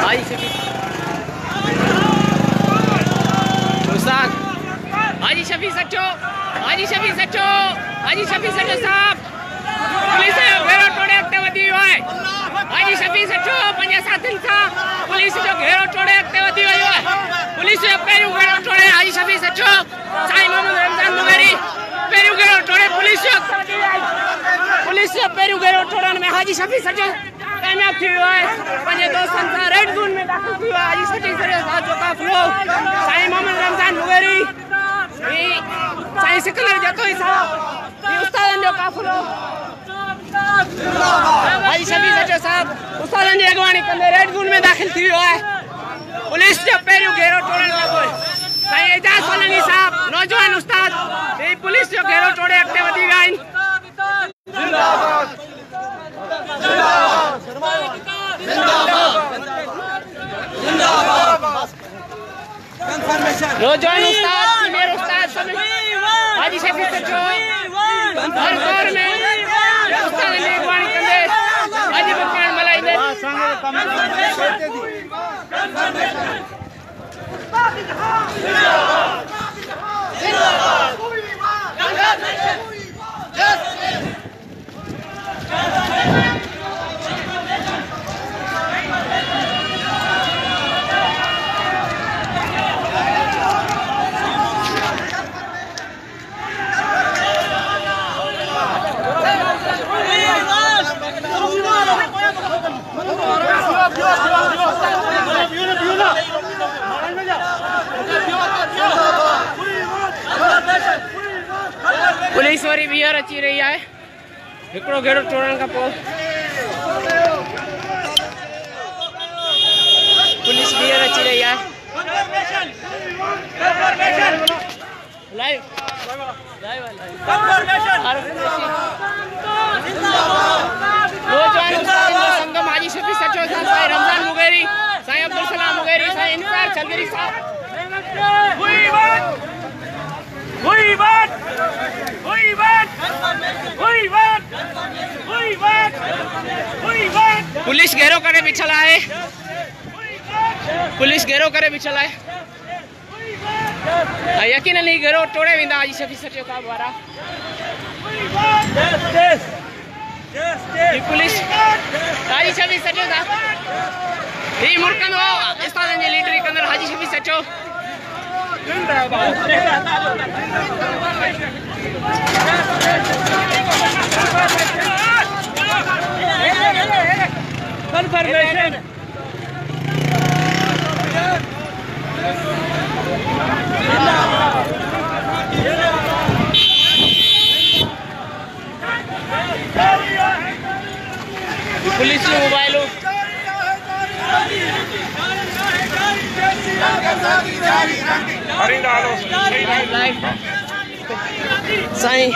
हाजी शफी उस्ताद हाजी शफी सचो साहब पुलिस जो घेरो तोड़े अॻिते वधी वियो आहे। हाजी शफी सचो पंहिंजे साथियुनि सां पुलिस जो घेरो तोड़े अॻिते वधी वियो आहे। पुलिस जो पहिरियों घेरो तोड़े हाजी शफी सचो साईं मोहम्मद रमज़ान मुगेरी पहिरियों घेरो तोड़े पुलिस जो पहिरियों घेरो तोड़ण में हाजी शफी सचो कामयाब थी वियो आहे। पंहिंजे दोस्तनि सां रेड ज़ोन में दाख़िल थी वियो आहे। हाजी शफी सचो साहब जो काफ़िलो साईं मोहम्मद रमज़ान मुगेरी साईं सिकंदर जतोई साहब उस्तादनि जो काफ़िलो हाजी शफी सचो साहब उस्तादनि जी अॻवानी कंदे रेड ज़ोन में दाख़िल थी वियो आहे। पुलिस जो पहिरियों घेरो तोड़ण खां पोइ साईं एजाज़ फलानी साहब नौजवान उस्ताद पुलिस जो घेरो तोड़े अॻिते वधी विया आहिनि। नौजवान उस्ताद मेरे उस्ताद सब हाजी शफी सचो हर दौर में उस्ताद ने अॻवानी कंदे हाजी बकरान मल्हाईंदे पुलिस वारी ॿीहर अची रही है। हिकिड़ो घेरो तोड़ण खां पोइ पुलिस ॿीहर अची रही है। संगम हाजी शफी सचो साहब साईं रमज़ान मुगेरी साईं अब्दुल सलाम मुगेरी साईं इंतजार चलगिरी साहब पुलिस घेरो करे बिछल है। पुलिस घेरो करे बिछल है। यकीनन ही घेरो तोड़े वेंदा हाजी शफी सचो साहब वारा। पुलिस हाजी शफी सचो साहब ही मुर्कंदो उस्तादनि जी लीडरी कंदड़ हाजी शफी सचो कंफर्मेशन पुलिस जो मोबाइल साईं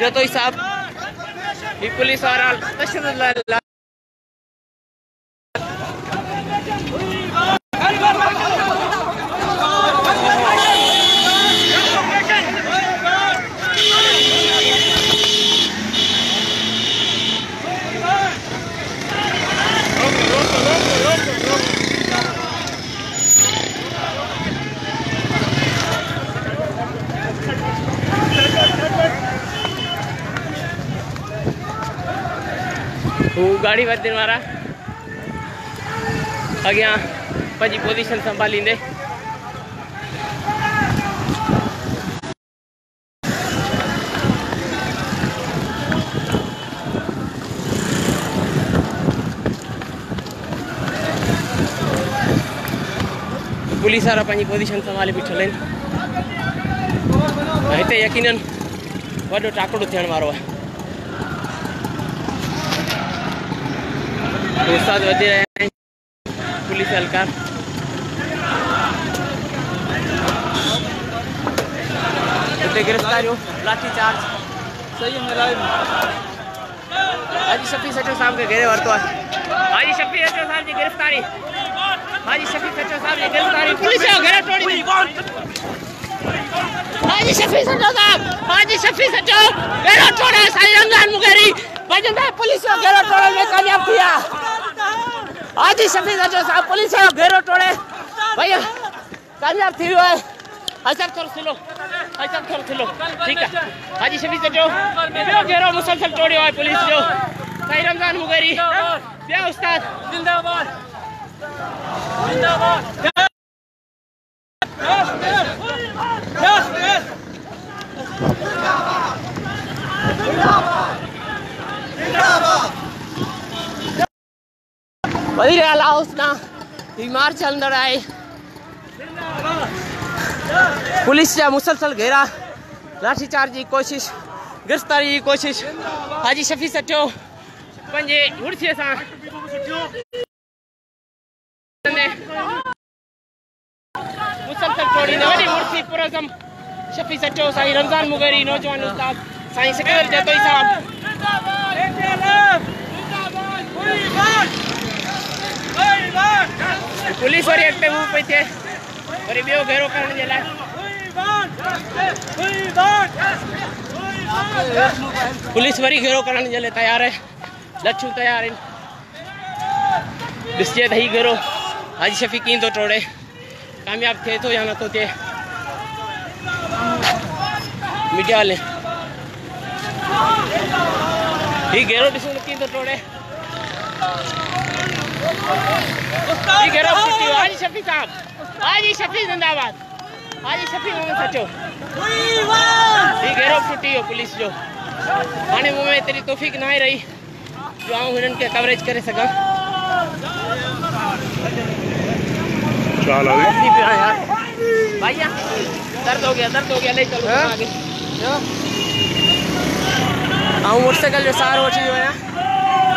जतोई साहब पुलिस वारा तशद्दुद गाड़ी वधण वारा अॻियां पंहिंजी पोजीशन संभालींदे पुलिस वारा पंहिंजी पोजीशन संभाले बीठल आहिनि। हिते यकीनन वॾो टाकड़ो थियण वारो आहे। उस्ताद वधी रहिया आहिनि पुलिस हल्का हिते गिरफ़्तारियूं लाठी चार्ज सही में हाजी शफी सचो साहब के घेरे वरतो आहे। हाजी शफी सचो साहब जी गिरफ़्तारी हाजी शफी सचो साहब जी गिरफ़्तारी पुलिस जो घेरो तोड़ी हाजी शफी सचो घेरो तोड़े साईं रमज़ान मुगेरी भजंदा पुलिस जो घेरो तोड़ण में कामयाब थिया। हाजी शफी सचो साहब पुलिस जो घेरो तोड़े भैया कामयाब थी हुआ है। हसन थोड़ा स्लो ठीक है। हाजी शफी सचो घेरो मुसलसल तोड़ियो है पुलिस जो। साईं रमजान मुगेरी क्या उस्ताद जिंदाबाद जिंदाबाद। वज़ीर आला उसना बीमार अंदर आए पुलिस जा मुसलसल घेरा लाठीचार्ज की कोशिश गिरफ्तारी की कोशिश। हाजी शफी सचो पंजे हुड़सीअ सां मुसलसल तोड़ी वॾी मुड़सी पुरज़म शफी सचो साईं रमज़ान मुगेरी नौजवान उस्ताद साईं सिकंदर जतोई साहब। पुलिस वरी अॻिते मूव पई थिए वरी ॿियो घेरो करण जे लाइ। पुलिस वरी घेरो करण जे लाइ तयार है। लच्छू तयार आहिनि। ॾिसजे त हीउ घेरो हाजी शफी कीअं थो तोड़े कामयाब थिए थो या नथो थिए। मीडिया वाले हीउ घेरो ॾिसूं त कीअं थो तोड़े। घेरो फुटियो हाजी शफी साहब हाजी शफी जिंदाबाद हाजी शफी मोहम्मद सचो ये घेरो फुटियो पुलिस जो। हाणे मूं में एतिरी तौफ़ीक़ न रही जो आऊं हिननि खे कवरेज करे सघां। भैया दर्द हो गया ले चलो आगे। आऊं मोटरसाइकिल जो सहारो वठी वियो आहियां।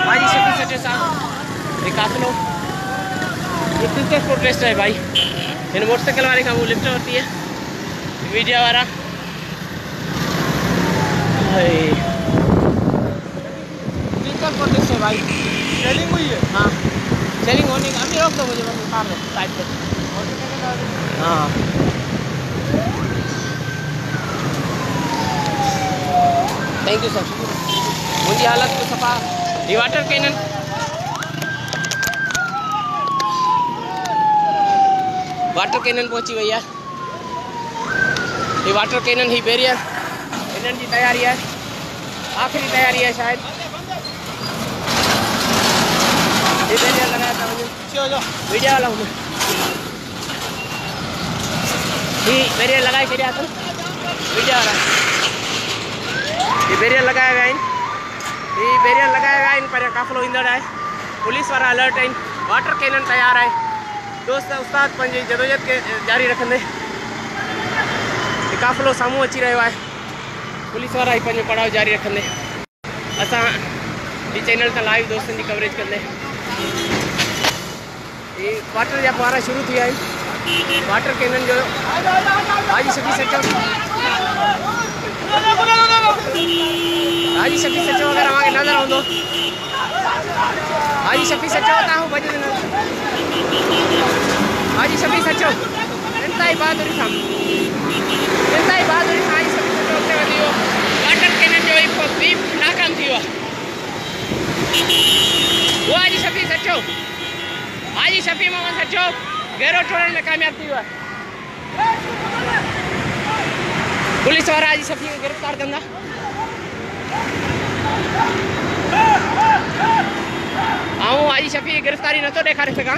हाजी शफी सचो साहब ये काफ़िलो ये क्रिकेट प्रोटेस्ट है भाई। इन मोटरसाइकिल वाले का वो लिफ्ट होती है मीडिया वाला क्रिकेट प्रोटेस्ट है भाई। सेलिंग हुई है। हाँ सेलिंग होने का अभी रोक दो मुझे बस उतार दो साइड पे। हाँ थैंक यू सर। मुझी हालत को सफ़ा ये वाटर कैनन पहुंची वही है। ये वाटर कैनन ही बैरियर इन्हनि जी तैयारी है आखिरी तैयारी है शायद। ये बैरियर लगाया था मुझे मीडिया वाला हूँ ये बैरियर लगाए छड़िया था मीडिया वाला। ये बैरियर लगाया हुआ आहिनि पर काफ़िलो ईंदड़ है। पुलिस वारा अलर्ट आहिनि। वाटर कैनन तैयार है। दोस्त उस्ताद पंहिंजी जदोजहद के जारी रखंदे काफ़िलो साम्हूं अची रहियो आहे। पुलिस वारा ही पंहिंजो पड़ाव जारी रखंदे असां ही चैनल तां लाइव दोस्तनि जी कवरेज कंदे। ये वाटर जा फुहारा शुरू थी विया आहिनि। वाटर कैनन जो हाजी शफी सचो अगर अव्हांखे नज़र आंदो हाजी शफी सचो तव्हां भॼी हाजी शफी सचो इंतहाई बहादुरी सां हाजी शफी सचो उते वधी वियो। वाटर कैनन जो हिकु बीप नाकाम थी वियो आहे। वो हाजी शफी सचो हाजी शफी मोहम्मद सचो घेरो तोड़ण में कामयाब थी वियो आहे। पुलिस वारा हाजी शफी खे गिरफ़्तार कंदा। आऊं हाजी शफी की गिरफ्तारी नथो ॾेखारे सघां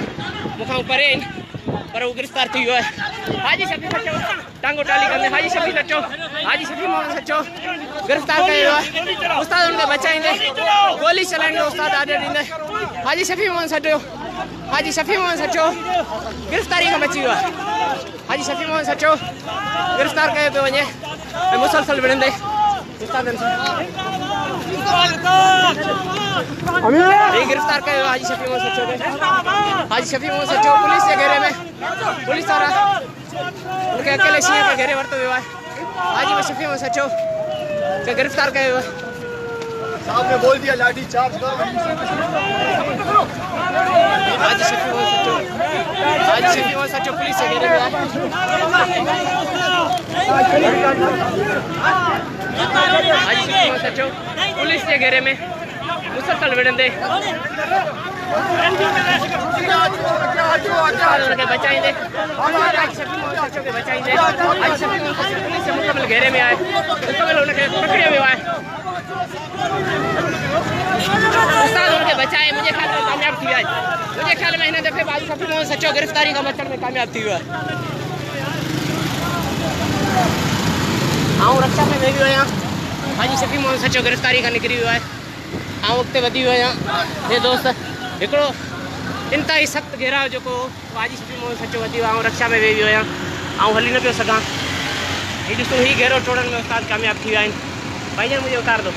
मूंखां परे आहिनि पर वो गिरफ्तार थी वियो आहे। हाजी शफी सचो टांगो टाली कंदे हाजी शफी सचो हाजी शफी मोहम्मद सचो गिरफ्तार कयो आहे। उस्ताद उनखे बचाईंदे गोली चलाइण जो उस्ताद आदेश ॾींदे हाजी शफी मोहम्मद सचो गिरफ्तारी खां बची वियो आहे। हाजी शफी मोहम्मद सचो गिरफ्तार कयो पियो वञे ऐं मुसलसल विढ़ंदे उस्तादनि सां गिरफ्तार कयो हाजी शफी मोहम्मद सचो खे। हाजी शफी मोहम्मद सचो पुलिस के घेरे में पुलिस वारा उनके अकेले शींहं के घेरे वरितो वियो आहे। हाजी शफी मोहम्मद सचो के गिरफ्तार कयो वियो आहे। साहब ने बोल दिया लाठी चार्ज करो। हाजी शफी मोहम्मद सचो पुलिस के घेरे में आहे। हाजी शफी मोहम्मद सचो पुलिस के घेरे में मुसलसल विढ़ंदे उनके बचाइंदे बचाइंदे पुलिस मुकम्मल घेरे में आए, मुकम्मल उनके पकड़े वियो आहे। उस्ताद उनके बचाए, मुझे ख्याल में कामयाब थी आज। मुझे ख्याल में हिन दफ़े हाजी शफी मोहम्मद सचो गिरफ्तारी का बचण में कामयाब थी वियो आहे। आऊं रक्षा में वेही वियो आहियां, हाजी शफी मोहम्मद सचो गिरफ्तारी का निकिरी वियो आहे। आऊं अॻिते वधी वियो आहियां। हे दोस्त हिकिड़ो इंतहाई सख़्तु घेराव जेको हाजी शफी मोहम्मद सचो वधी वियो, आऊं रक्षा में वेही वियो आहियां। आऊं हली न पियो सघां। हीउ ॾिसूं, हीउ घेरो टोड़ण में उस्ताद कामयाब थी विया आहिनि। भाईजान मुझे उतार दो,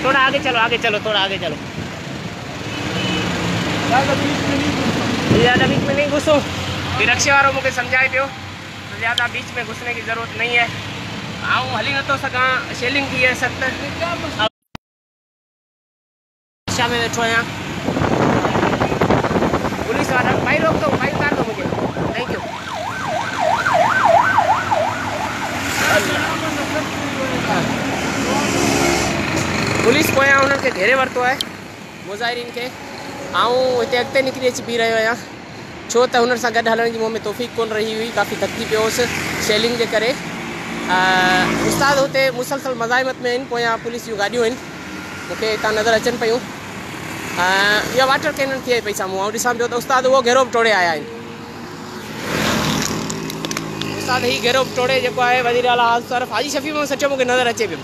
थोड़ा आगे चलो, आगे चलो, थोड़ा आगे चलो। ज़्यादा बीच में नहीं घुसो, कि रक्षा वालों मुझे समझाए पियो तो ज़्यादा बीच में घुसने की ज़रूरत नहीं है। आऊं हली नथो सघां, शेलिंग थी है सख़्तु। रक्षा में वेठो आहियां। पुलिस वाला भाई रोक दो, भाई उतार दो मुझे, थैंक यू। पुलिस पोयां उन्हनि खे घेरे वरितो आहे मुज़ाहिरीन खे। आऊं हिते अॻिते निकिरी अची बीह रहियो आहियां, छो त हुननि सां गॾु हलण जी मूं में तौफ़ीक़ कोन रही हुई, काफ़ी थकिजी पियो हुउसि शेलिंग जे करे। उस्ताद हुते मुसलसल मज़ाहिमत में आहिनि, पोयां पुलिस जूं गाॾियूं आहिनि मूंखे हितां नज़र अचनि पियूं। इहा वाटर कैनन थिए पई साम्हूं, ऐं ॾिसां पियो त उस्ताद उहो घेरो बि टोड़े आया आहिनि। उस्ताद हीउ घेरो बि टोड़े जेको आहे वज़ीर आला सरफ हाजी शफी मोहम्मद सचो मूंखे नज़र अचे पियो।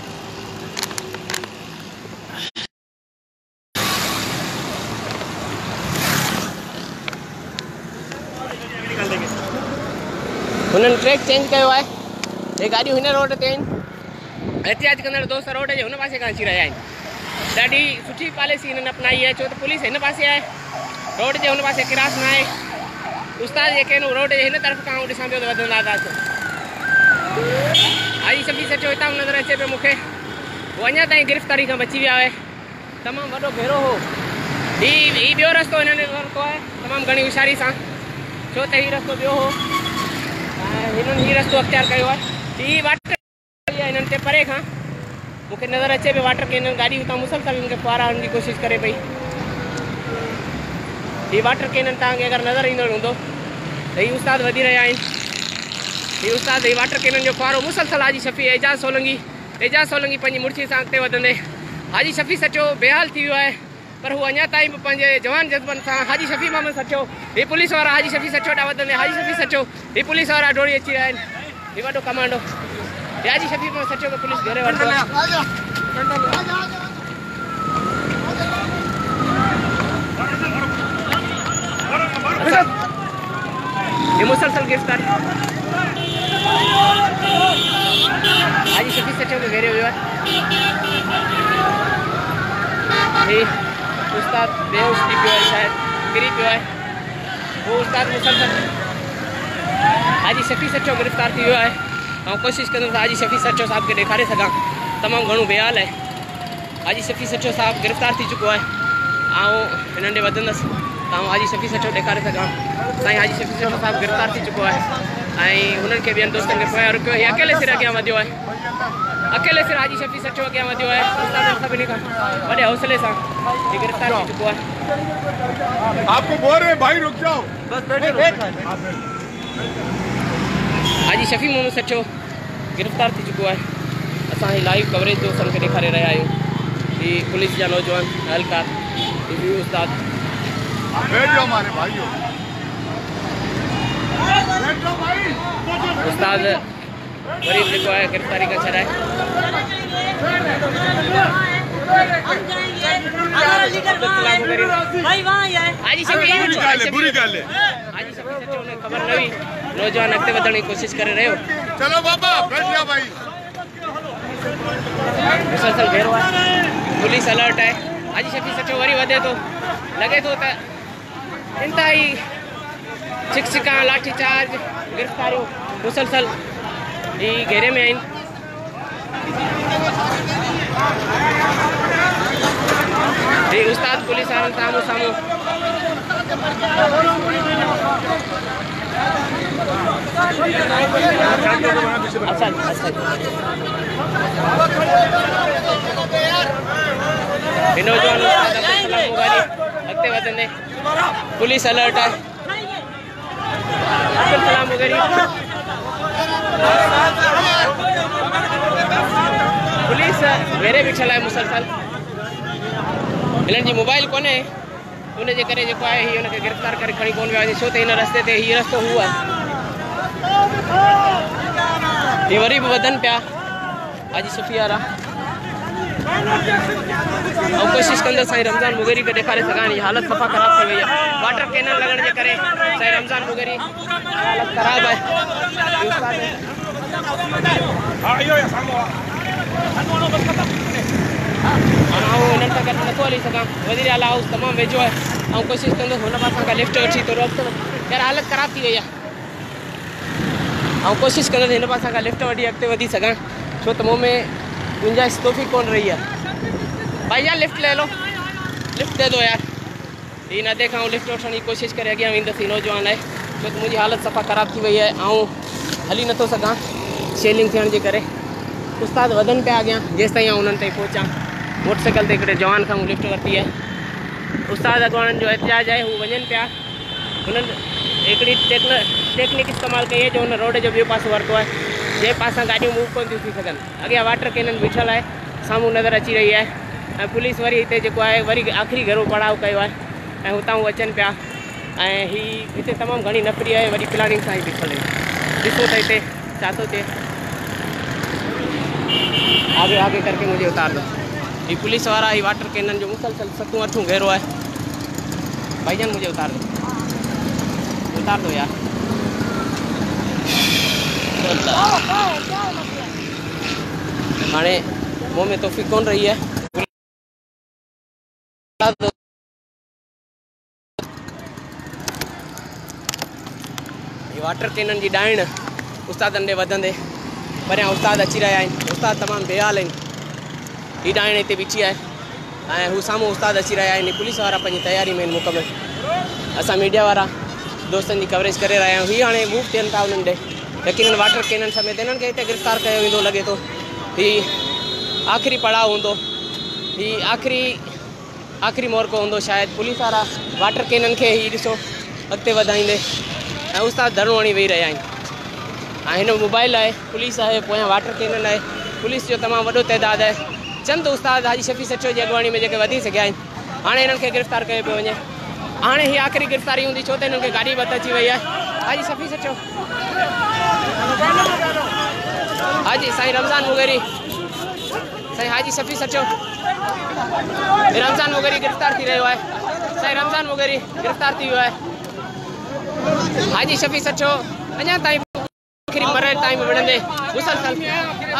हुननि ट्रैक चेंज कयो आहे। हे गाॾियूं हिन रोड ते आहिनि, एहतियात कंदड़ दोस्त रोड जे हुन पासे खां अची रहिया आहिनि। ॾाढी सुठी पॉलिसी हिननि अपनाई आहे, छो त पुलिस हिन पासे आहे, रोड जे हुन पासे क्रास न आहे। उस्ताद जेके आहिनि रोड जे हिन तरफ़ खां ॾिसां पियो त वधंदा था। हाजी शफी सचो हितां नज़र अचे पियो मूंखे, उहो अञा ताईं गिरफ़्तारी खां बची विया आहे। तमामु वॾो घेरो हो। हीउ ॿियो रस्तो हिननि वरितो आहे तमामु घणी होशियारी सां, छो त हीउ रस्तो ॿियो हो, हिननि हीउ रस्तो अख़्तियार कयो आहे। हीउ वाटर हिननि ते परे खां मूंखे नज़र अचे पियो वाटर कैनन गाॾी हुतां मुसलसल हिननि खे फुआराइण जी कोशिशि करे पई। हीउ वाटर कैनन तव्हांखे अगरि नज़र ईंदो हूंदो त हीउ उस्ताद वधी रहिया आहिनि। हीउ उस्ताद हीउ वाटर कैनन जो फुआरो मुसलसल हाजी शफी एजाज़ सोलंगी पंहिंजी मुड़िसी सां अॻिते वधंदे। हाजी शफी सचो बेहाल थी वियो आहे, पर हू अञा ताईं बि पंहिंजे जवान जज़्बनि सां हाजी शफी मोहम्मद सचो, हीउ पुलिस वारा हाजी शफी सचो ॾांहुं वधंदे हाजी शफी सचो, हीउ पुलिस वारा डोड़ी अची रहिया आहिनि। हीउ वॾो कमांडो हाजी शफी मोहम्मद सचो खे पुलिस घेरे वरितो आहे। ये मुसलसल गिरफ्तारी हाजी शफी सचो के घेरे हुए उस्ताद बेहोश थी पियो है, शायद गिरी पियो है। वो उस्ताद मुसलसल हाजी शफी सचो गिरफ्तार थी वियो है। ऐं कोशिश कंदुसि हाजी शफी सचो साहब के ॾेखारे सघां, तमामु घणो बेहाल आहे। हाजी शफी सचो साहब गिरफ्तार थी चुको आहे। ऐं हिननि ॾे वधंदसि त हाजी शफी सचो ॾेखारे सघां। साईं हाजी शफी सचो साहब गिरफ्तार थी चुको आहे ऐं हुननि खे ॿियनि दोस्तनि खे पोयां रुकियो। हीउ अकेले सिर अॻियां वधियो आहे, अकेले सिर हाजी शफी सचो अॻियां वधियो आहे। उस्तादनि सभिनी खां वॾे हौसले सां हीउ गिरफ्तार थी चुको आहे। आपको बोल रहे भाई रुक जाओ, बस बैठे। हाजी शफी मोहम्मद सचो गिरफ्तार थी चुको आहे। असां ही लाइव कवरेज दोस्तनि खे ॾेखारे रहिया आहियूं। हीउ पुलिस जा नौजवान एहलकार, हीउ उस्ताद हमारे भाइयों, उस्ताद वरी जेको आहे गिरफ्तारी खां छॾाए हाजी शफी सचो ने ख़बर न हुई, नौजवान अॻिते वधण जी कोशिशि करे रहियो। चलो बाबा बैठ जा भाई। मुसलसल घेरो आहे, पुलिस अलर्ट आहे। हाजी शफी सचो वरी वधे थो, लॻे थो त इंतहाई छिकछिका लाठी चार्ज गिरफ्तारियूं मुसलसल ही घेरे में आहिनि। ही उस्ताद पुलिस वारनि साम्हूं साम्हूं नौजवान अॻिते वधंदे पुलिस अलर्ट है। अब्दुल सलाम मुगेरी पुलिस वेरे बीठल है मुसलसल हिननि जी मोबाइल कोन्हे उन जे करे जेको आहे हीअ हुनखे गिरफ़्तार करे खणी कोन विया छो त हिन रस्ते ते हीअ रस्तो हू आहे हीअ वरी बि वधनि पिया हाजी सफ़ी वारा और कोशिश कंदे साईं रमज़ान मुगेरी के ॾेखारे सघां हालत सफ़ा ख़राब थी वई है वाटर कैनल लगण जे करे साईं रमज़ान मुगेरी हालत ख़राब है हिननि सां गॾु नथो हली सघां वज़ीर आला हाउस तमामु वेझो है और कोशिश कंदुसि हुन पासां खां लिफ्ट वठी थोरो अॻिते यार हालत ख़राब थी वई है और कोशिश कंदुसि हिन पासां खां लिफ्ट वठी अॻिते वधी सघां छो त मूं में गुंजाइश तोफ़ी कोन रही है भाई यार लिफ्ट ले लो लिफ्ट दे दो यार ये न देखा लिफ्ट वठण जी कोशिश करे अॻियां वेंदुसि नौजवान है छो त मुंहिंजी हालत सफ़ा ख़राब थी वई है हली नथो सघां शेलिंग थियण जे करे उस्ताद वधनि पिया अॻियां जेसि ताईं उन्हनि ताईं पहुचां मोटरसाइकिल ते हिकिड़े जवान खां लिफ्ट वरिती है उस्ताद अॻवाननि जो एहतिजाज है हू वञनि पिया हुननि हिकिड़ी टेक्निक इस्तेमालु कई है जो हुन रोड जो ॿियो पासो वरितो आहे जे पासां गाॾियूं मूव कोन थियूं थी सघनि अॻियां वाटर कैनन बीठल आहे साम्हूं नज़र अची रही है ऐं पुलिस वरी हिते जेको आहे वरी आख़िरी घेरो पड़ाव कयो आहे ऐं हुतां अचनि पिया ऐं हिते तमामु घणी नफ़री आहे वॾी प्लानिंग सां ई बीठल आहिनि ॾिसो त हिते छा थो थिए आगे आगे करके मुझे उतार दो ये पुलिस वारा ही वाटर कैनन जो मुसलसल 7-8 घेरो है भाईजान मुझे उतार दो यार हाँ मुँह में तोफ़ी कौन रही है ये वाटर कैनन जी डाइण उस्तादन ॾे वधंदे परियां उस्ताद अची रहा आहिनि उस्ताद तमामु बेहाल आहिनि ही डाइण हिते बीठी आहे ऐं हू साम्हूं उस्ताद अची रहा आहिनि पुलिस वारा पंहिंजी तयारी में मुकमल असां मीडिया वारा दोस्तनि जी कवरेज करे रहिया आहियूं ही हाणे मूव थियनि था उन्हनि ॾे यकीनन वाटर कैनन समेत इन्हनि खे हिते गिरफ़्तार कयो वेंदो लॻे थो ही आख़िरी पड़ाव हूंदो ही आख़िरी मौक़ो हूंदो शायदि पुलिस वारा वाटर कैनन खे ही ॾिसो अॻिते वधाईंदे ऐं उस्ताद धरणो हणी वेही रहिया आहिनि हिन मोबाइल है पुलिस है पोयां वाटर कैनन है पुलिस जो तमामु वॾो तइदाद है चंद उस्ताद हाजी शफ़ी सचो जी अॻवानी में जेके वधी सघिया आहिनि हाणे हिननि खे गिरफ़्तार कयो पियो वञे हाणे ही आख़िरी गिरफ़्तारी हूंदी छो त हिननि खे गाॾी बत अची वई आहे हाजी शफ़ी सचो हाजी साईं रमज़ान मुगेरी साईं हाजी शफ़ी सचो रमज़ान मुगेरी गिरफ़्तार थी रहियो आहे साईं रमज़ान मुगेरी गिरफ़्तार थी वियो आहे हाजी शफ़ी सचो अञा ताईं आख़िरी मरहल ताईं विढ़ंदे मुसलसल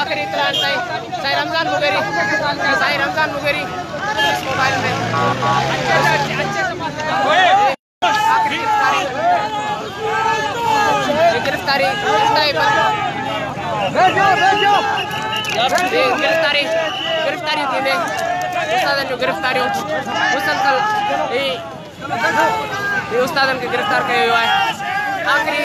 आख़िरी इतलान ताईं साईं रमज़ान मुगेरी इस मोबाइल में गिरफ्तारी थींदे उस्तादनि जो गिरफ़्तारियूं मुसलसल ही उस्तादनि खे गिरफ़्तार कयो वियो आहे आख़िरी